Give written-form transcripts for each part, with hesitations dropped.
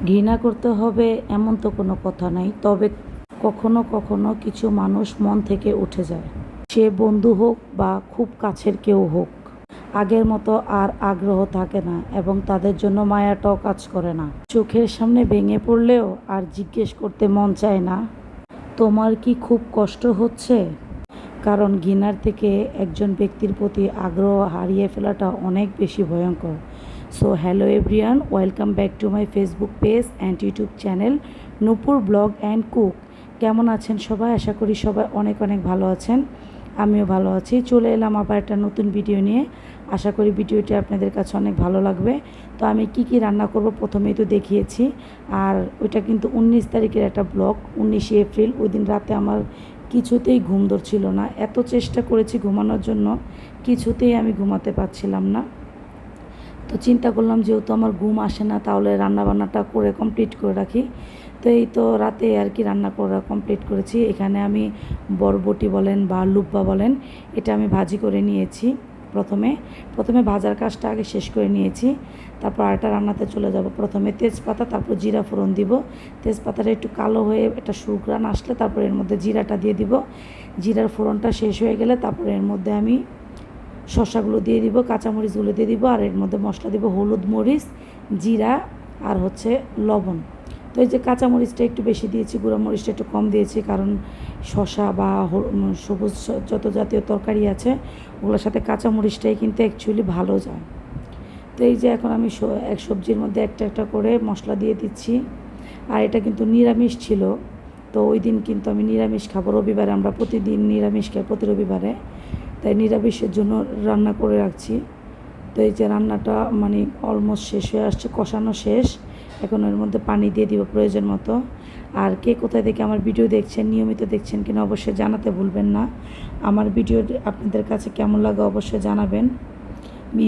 ঘৃণা করতে হবে এমন তো কোনো কথা নাই, তবে কখনো কখনো কিছু মানুষ মন থেকে উঠে যায়। সে বন্ধু হোক বা খুব কাছের কেউ হোক, আগের মতো আর আগ্রহ থাকে না এবং তাদের জন্য মায়াটাও কাজ করে না। চোখের সামনে ভেঙে পড়লেও আর জিজ্ঞেস করতে মন চায় না, তোমার কি খুব কষ্ট হচ্ছে? কারণ ঘৃণার থেকে একজন ব্যক্তির প্রতি আগ্রহ হারিয়ে ফেলাটা অনেক বেশি ভয়ঙ্কর। So hello everyone, welcome back to my Facebook page and YouTube channel Nupur blog and cook. কেমন আছেন সবাই? আশা করি সবাই অনেক অনেক ভালো আছেন। আমিও ভালো আছি। চলে এলাম আবার একটা নতুন ভিডিও নিয়ে। আশা করি ভিডিওটি আপনাদের কাছে অনেক ভালো লাগবে। তো আমি কি কি রান্না করব প্রথমেই তো দেখিয়েছি। আর ওইটা কিন্তু 19 তারিখের একটা ব্লগ, 19শে এপ্রিল। ওই দিন রাতে আমার কিছুতেই ঘুম ধরছিল না। এত চেষ্টা করেছি ঘুমানোর জন্য, কিছুতেই আমি ঘুমাতে পারছিলাম না। তো চিন্তা করলাম যেহেতু আমার ঘুম আসে না, তাহলে রান্নাবান্নাটা করে কমপ্লিট করে রাখি। তো এই তো রাতে আর কি রান্না করা কমপ্লিট করেছি। এখানে আমি বরবটি বলেন বা লুব্বা বলেন, এটা আমি ভাজি করে নিয়েছি। প্রথমে ভাজার কাজটা আগে শেষ করে নিয়েছি। তারপর আরেকটা রান্নাতে চলে যাব। প্রথমে তেজপাতা, তারপর জিরা ফোড়ন দিব। তেজপাতাটা একটু কালো হয়ে একটা সুঘ্রাণ আসলে তারপর এর মধ্যে জিরাটা দিয়ে দিব। জিরার ফোড়নটা শেষ হয়ে গেলে তারপর এর মধ্যে আমি শসাগুলো দিয়ে দিব, কাঁচামরিচগুলো দিয়ে দিব, আর এর মধ্যে মশলা দিব হলুদ, মরিচ, জিরা আর হচ্ছে লবণ। তো এই যে কাঁচামরিচটা একটু বেশি দিয়েছি, গুঁড়া মরিচটা একটু কম দিয়েছি, কারণ শসা বা সবুজ যত জাতীয় তরকারি আছে ওগুলোর সাথে কাঁচামরিচটাই কিন্তু অ্যাকচুয়ালি ভালো যায়। তো এই যে এখন আমি এক সবজির মধ্যে একটা একটা করে মশলা দিয়ে দিচ্ছি। আর এটা কিন্তু নিরামিষ ছিল, তো ওই দিন কিন্তু আমি নিরামিষ খাবো। রবিবারে আমরা প্রতিদিন নিরামিষ খাই, প্রতি রবিবারে। তাই নিরামিষের জন্য রান্না করে রাখছি। তো এই যে রান্নাটা মানে অলমোস্ট শেষ হয়ে আসছে, কষানো শেষ। এখন এর মধ্যে পানি দিয়ে দিব প্রয়োজন মতো। আর কে কোথায় থেকে আমার ভিডিও দেখছেন, নিয়মিত দেখছেন কিনা অবশ্যই জানাতে ভুলবেন না। আমার ভিডিও আপনাদের কাছে কেমন লাগে অবশ্যই জানাবেন।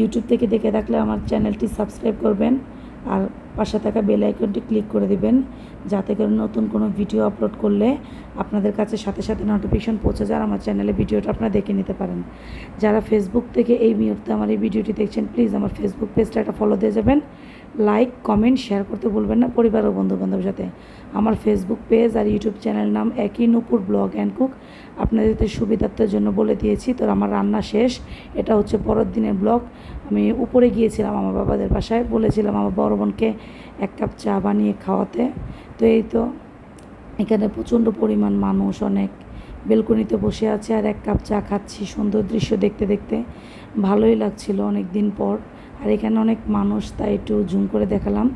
ইউটিউব থেকে দেখে থাকলে আমার চ্যানেলটি সাবস্ক্রাইব করবেন আর পাশে থাকা বেল আইকনটি ক্লিক করে দিবেন, যাতে করে নতুন কোনো ভিডিও আপলোড করলে আপনাদের কাছে সাথে সাথে নোটিফিকেশন পৌঁছে যায়, আমার চ্যানেলে ভিডিওটা আপনারা দেখে নিতে পারেন। যারা ফেসবুক থেকে এই মুহূর্তে আমার এই ভিডিওটি দেখছেন, প্লিজ আমার ফেসবুক পেজটা একটা ফলো দিয়ে যাবেন। লাইক, কমেন্ট, শেয়ার করতে ভুলবেন না পরিবার ও বন্ধুবান্ধবের সাথে। আমার ফেসবুক পেজ আর ইউটিউব চ্যানেল নাম একই, নূপুর ব্লগ অ্যান্ড কুক। আপনাদের সুবিধার্থের জন্য বলে দিয়েছি। তো আমার রান্না শেষ, এটা হচ্ছে পরের দিনের ব্লগ। আমি উপরে গিয়েছিলাম আমার বাবাদের বাসায়, বলেছিলাম আমার বড় বোনকে 1 কাপ চা বানিয়ে খাওয়াতে। তো এই তো এখানে প্রচণ্ড পরিমাণ মানুষ, অনেক বেলকনিতে বসে আছে আর 1 কাপ চা খাচ্ছি, সুন্দর দৃশ্য দেখতে দেখতে। ভালোই লাগছিল অনেক দিন পর। আর এখানে অনেক মানুষ, তাই একটু জুম করে দেখালাম।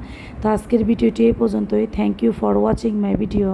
তো আজকের ভিডিওটি এই পর্যন্তই। Thank you for watching my video.